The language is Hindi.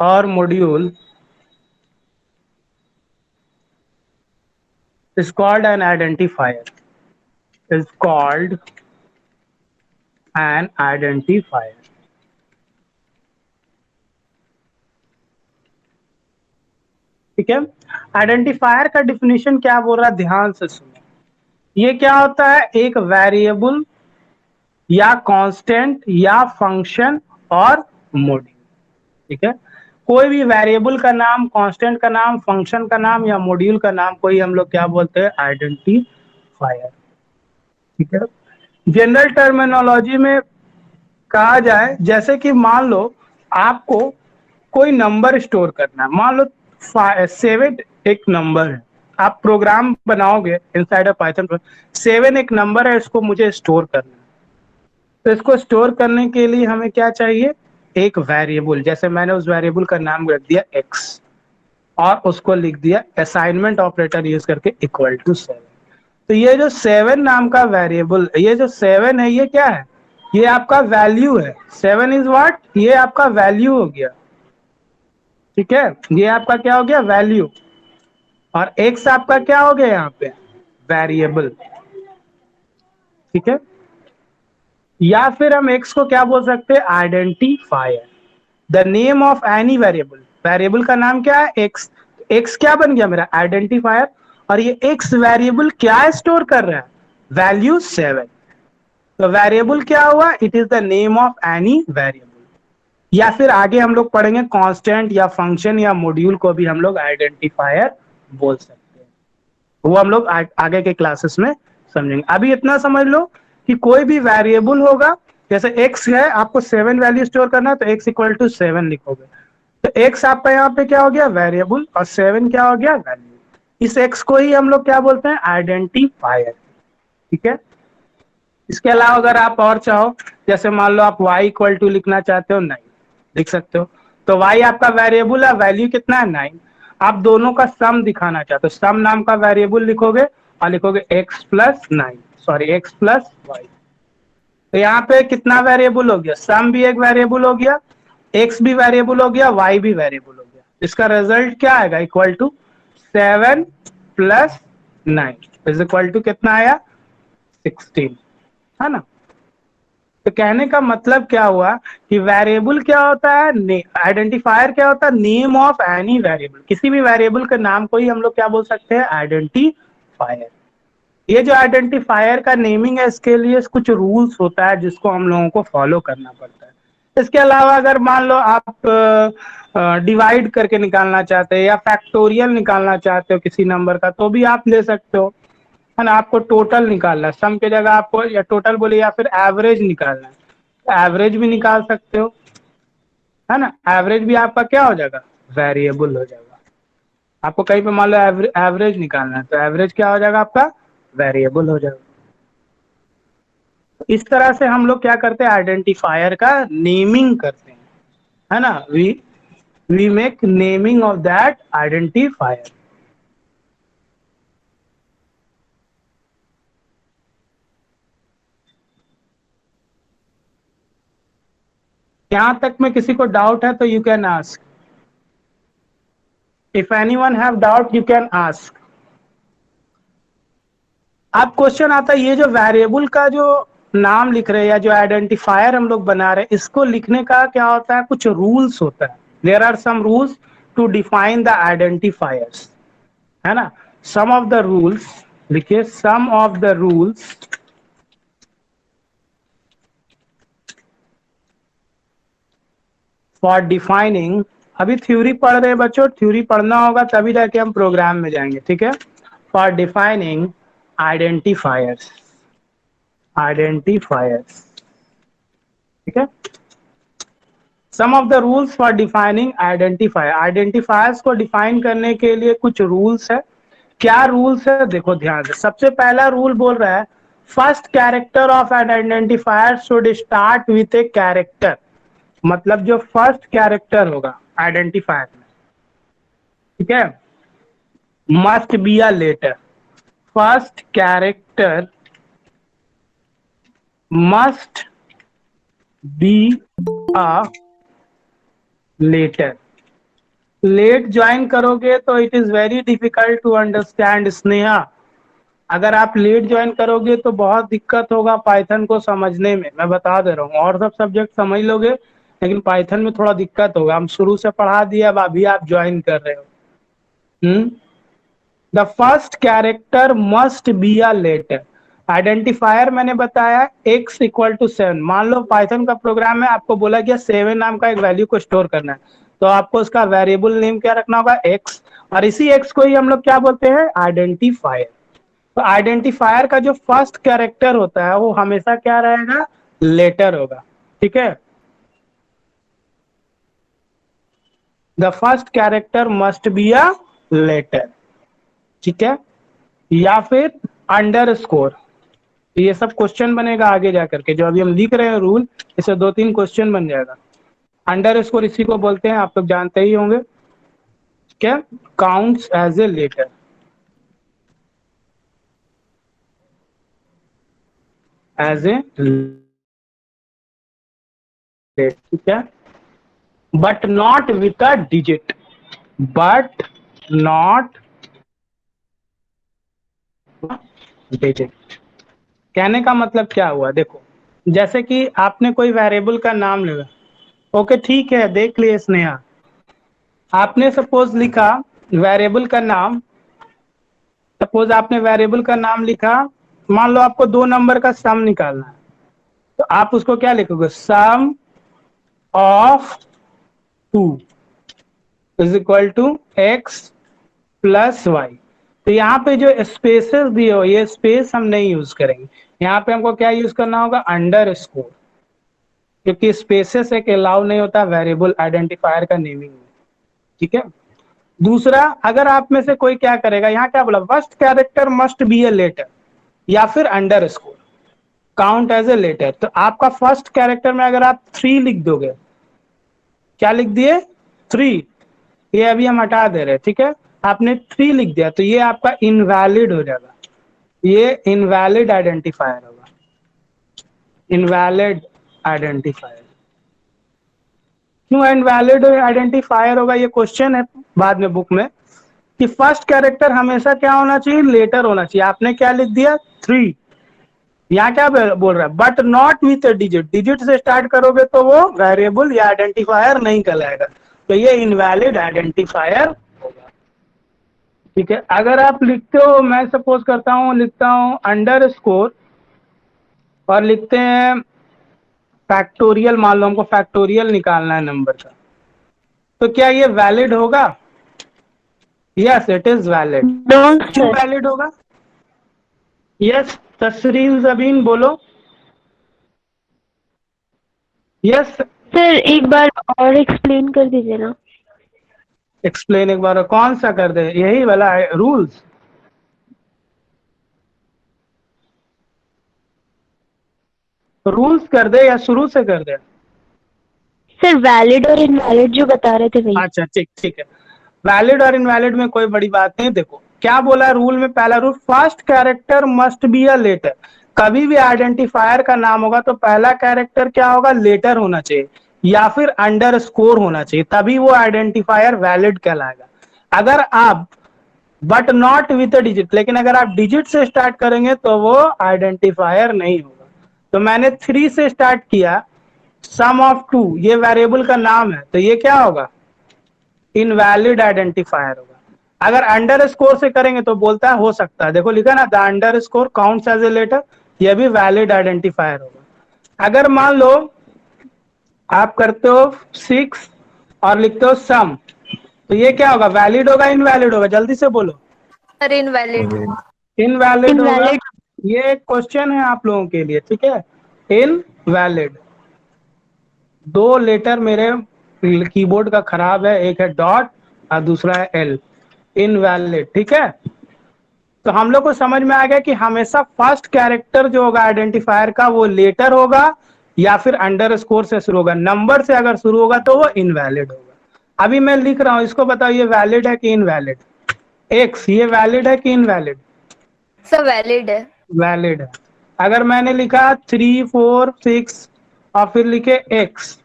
or module is called an identifier. Is called an identifier. ठीक है, आइडेंटिफायर का डिफिनेशन क्या बोल रहा है, ध्यान से सुनो। ये क्या होता है, एक वेरिएबल या कांस्टेंट या फंक्शन और मॉड्यूल। ठीक है, कोई भी वेरिएबल का नाम, कांस्टेंट का नाम, फंक्शन का नाम या मॉड्यूल का नाम कोई हम लोग क्या बोलते हैं, आइडेंटिफायर। ठीक है, जनरल टर्मिनोलॉजी में कहा जाए, जैसे कि मान लो आपको कोई नंबर स्टोर करना है, मान लो 7 एक नंबर है, आप प्रोग्राम बनाओगे इनसाइड ऑफ पाइथन पर, 7 एक नंबर है, इसको मुझे स्टोर करना है। तो इसको स्टोर करने के लिए हमें क्या चाहिए, एक वेरिएबल। जैसे मैंने उस वेरिएबल का नाम रख दिया x और उसको लिख दिया असाइनमेंट ऑपरेटर यूज करके इक्वल टू 7। तो ये जो 7 नाम का वेरिएबल, ये जो 7 है, ये क्या है, ये आपका वैल्यू है। 7 इज व्हाट, ये आपका वैल्यू हो गया। ठीक है, ये आपका क्या हो गया, वैल्यू। और x आपका क्या हो गया यहाँ पे, वेरिएबल। ठीक है, या फिर हम x को क्या बोल सकते हैं, identifier. The name of any variable, variable का नाम क्या है, x। x क्या बन गया मेरा, आइडेंटिफायर। और ये x वेरिएबल क्या स्टोर कर रहा है, वैल्यू 7। तो वेरिएबल क्या हुआ, it is the name of any variable. या फिर आगे हम लोग पढ़ेंगे कांस्टेंट या फंक्शन या मॉड्यूल को भी हम लोग आइडेंटिफायर बोल सकते हैं, वो हम लोग आगे के क्लासेस में समझेंगे। अभी इतना समझ लो कि कोई भी वेरिएबल होगा, जैसे x है, आपको 7 वैल्यू स्टोर करना है, तो x इक्वल टू 7 लिखोगे। तो x आपका यहाँ पे क्या हो गया, वेरिएबल, और 7 क्या हो गया, वैल्यू। इस x को ही हम लोग क्या बोलते हैं, आइडेंटिफायर। ठीक है, इसके अलावा अगर आप और चाहो, जैसे मान लो आप y इक्वल टू लिखना चाहते हो 9, लिख सकते हो। तो y आपका वेरिएबल है, वैल्यू कितना है, 9। आप दोनों का सम दिखाना चाहते हो, सम नाम का वेरिएबल लिखोगे और लिखोगे x plus 9, sorry x plus Y. तो यहाँ पे कितना वेरिएबल हो गया, सम भी एक वेरिएबल हो गया, x भी वेरिएबल हो गया, y भी वेरिएबल हो गया। इसका रिजल्ट क्या आएगा, equal to 7 plus 9 is equal to कितना आया, 16, है ना। तो कहने का मतलब क्या हुआ कि वेरिएबल क्या होता है, आइडेंटिफायर क्या होता है, नेम ऑफ एनी वेरिएबल। किसी भी वेरिएबल के नाम को ही हम लोग क्या बोल सकते हैं, आइडेंटिफायर। ये जो आइडेंटिफायर का नेमिंग है, इसके लिए कुछ रूल्स होता है जिसको हम लोगों को फॉलो करना पड़ता है। इसके अलावा अगर मान लो आप डिवाइड करके निकालना चाहते हैं या फैक्टोरियल निकालना चाहते हो किसी नंबर का, तो भी आप ले सकते हो, है ना। आपको टोटल निकालना है, सम की जगह आपको, या टोटल बोले, या फिर एवरेज निकालना है, तो एवरेज भी निकाल सकते हो, है ना। एवरेज भी आपका क्या हो जाएगा, वेरिएबल हो जाएगा। आपको कहीं पे मान लो एवरेज निकालना है, तो एवरेज क्या हो जाएगा आपका, वेरिएबल हो जाएगा। इस तरह से हम लोग क्या करते हैं, आइडेंटिफायर का नेमिंग करते हैं, है ना। We make naming of that identifier. यहां तक में किसी को डाउट है तो you can ask, if anyone have doubt you can ask. अब क्वेश्चन आता है, ये जो वेरिएबल का जो नाम लिख रहे हैं या जो आइडेंटिफायर हम लोग बना रहे हैं, इसको लिखने का क्या होता है, कुछ रूल्स होता है। There are some rules to define the identifiers, है ना। सम ऑफ द रूल्स, लिखिए, some of the rules for defining. अभी थ्योरी पढ़ रहे हैं बच्चों, थ्योरी पढ़ना होगा तभी जाके हम प्रोग्राम में जाएंगे, ठीक है। फॉर डिफाइनिंग आइडेंटिफायर्स, आइडेंटिफायर्स, ठीक है। Some of the rules for defining identifier, identifiers को डिफाइन करने के लिए कुछ रूल्स है। क्या रूल्स है, देखो ध्यान से। सबसे पहला रूल बोल रहा है, first character of an identifier should start with a character. मतलब जो फर्स्ट कैरेक्टर होगा आइडेंटिफायर में, ठीक है, must be a letter. First character must be a letter. Late join करोगे तो it is very difficult to understand Sneha. अगर आप लेट ज्वाइन करोगे तो बहुत दिक्कत होगा पाइथन को समझने में, मैं बता दे रहा हूँ। और सब सब्जेक्ट समझ लोगे लेकिन पाइथन में थोड़ा दिक्कत होगा। हम शुरू से पढ़ा दिए, अब अभी आप ज्वाइन कर रहे हो। The first character must be a letter. Identifier मैंने बताया x इक्वल टू 7। मान लो पाइथन का प्रोग्राम है, आपको बोला गया 7 नाम का एक वैल्यू को स्टोर करना है, तो आपको उसका वेरिएबल नेम क्या रखना होगा, x। और इसी x को ही हम लोग क्या बोलते हैं, आइडेंटिफायर। तो आइडेंटिफायर का जो फर्स्ट कैरेक्टर होता है वो हमेशा क्या रहेगा, लेटर होगा। ठीक है, the first character must be a letter. ठीक है, या फिर अंडर स्कोर। ये सब क्वेश्चन बनेगा आगे जाकर के, जो अभी हम लिख रहे हैं रूल, इससे 2-3 क्वेश्चन बन जाएगा। अंडर स्कोर इसी को बोलते हैं, आप लोग जानते ही होंगे। क्या counts as a letter, as a letter. ठीक है, but not with a digit, but not digit. कहने का मतलब क्या हुआ, देखो जैसे कि आपने कोई वेरिएबल का नाम लिया। ओके ठीक है, देख लिए स्नेहा, आपने सपोज लिखा वेरिएबल का नाम, सपोज आपने वेरिएबल का नाम लिखा, मान लो आपको 2 नंबर का सम निकालना है, तो आप उसको क्या लिखोगे, sum of 2 is equal to x plus Y. तो यहाँ पे जो स्पेसेस दिए हो, ये स्पेस हम नहीं यूज करेंगे। यहाँ पे हमको क्या यूज करना होगा, अंडर स्कोर, क्योंकि स्पेसेस एक अलाउ नहीं होता वेरिएबल आइडेंटिफायर का नेमिंग में। ठीक है, दूसरा, अगर आप में से कोई क्या करेगा, यहाँ क्या बोला, first character must be a letter या फिर underscore count as a letter. तो आपका फर्स्ट कैरेक्टर में अगर आप 3 लिख दोगे, क्या लिख दिए, 3, ये अभी हम हटा दे रहे हैं। ठीक है, आपने 3 लिख दिया तो ये आपका इनवैलिड हो जाएगा, ये इनवैलिड आइडेंटिफायर होगा, इनवैलिड आइडेंटिफायर। क्यों इनवैलिड आइडेंटिफायर होगा, ये क्वेश्चन है बाद में बुक में, कि फर्स्ट कैरेक्टर हमेशा क्या होना चाहिए, लेटर होना चाहिए। आपने क्या लिख दिया, 3। यहाँ क्या बोल रहा है, but not with digit, digit से स्टार्ट करोगे तो वो वेरिएबल या आइडेंटिफायर नहीं कहलाएगा, तो ये इनवैलिड आइडेंटिफायर होगा। ठीक है, अगर आप लिखते हो, मैं सपोज करता हूँ, लिखता हूँ अंडर स्कोर और लिखते हैं फैक्टोरियल, मान लो हमको फैक्टोरियल निकालना है नंबर का, तो क्या ये वैलिड होगा, यस इट इज वैलिड। क्यों वैलिड होगा, यस तस्रीन जबीन बोलो, यस सर एक बार और एक्सप्लेन कर दीजिए ना। एक्सप्लेन एक बार, कौन सा कर दे, यही वाला रूल्स, रूल्स कर दे या शुरू से कर दे। सर वैलिड और इनवैलिड जो बता रहे थे वही। अच्छा ठीक ठीक है, वैलिड और इनवैलिड में कोई बड़ी बात नहीं। देखो क्या बोला है रूल में, पहला rule, first character must be a letter. कभी भी आइडेंटिफायर का नाम होगा तो पहला कैरेक्टर क्या होगा, लेटर होना चाहिए या फिर अंडर स्कोर होना चाहिए, तभी वो आइडेंटिफायर वैलिड कहलाएगा। अगर आप बट नॉट विथ डिजिट, लेकिन अगर आप डिजिट से स्टार्ट करेंगे तो वो आइडेंटिफायर नहीं होगा। तो मैंने 3 से स्टार्ट किया, सम ऑफ 2 ये वेरिएबल का नाम है, तो ये क्या होगा, इनवैलिड आइडेंटिफायर होगा। अगर अंडर स्कोर से करेंगे तो बोलता है हो सकता है, देखो लिखा ना, the underscore counts as a letter, ये भी वैलिड आइडेंटिफायर होगा। अगर मान लो आप करते हो 6 और लिखते हो सम, तो ये क्या होगा, वैलिड होगा इनवैलिड होगा, जल्दी से बोलो। Sir invalid. इनवैलिड होगा। इनवैलिड। ये एक क्वेश्चन है आप लोगों के लिए, ठीक है, इनवैलिड। 2 लेटर मेरे कीबोर्ड का खराब है, एक है डॉट और दूसरा है एल, इनवैलिड। ठीक है, तो हम लोग को समझ में आ गया कि हमेशा फर्स्ट कैरेक्टर जो होगा आइडेंटिफायर का वो लेटर होगा या फिर अंडर स्कोर से शुरू होगा, नंबर से अगर शुरू होगा तो वो इनवैलिड होगा। अभी मैं लिख रहा हूं, इसको बताओ ये वैलिड है कि इनवैलिड, एक्स ये वैलिड है कि इनवैलिड, सर वैलिड है। वैलिड है। अगर मैंने लिखा 3 4 6 और फिर लिखे एक्स,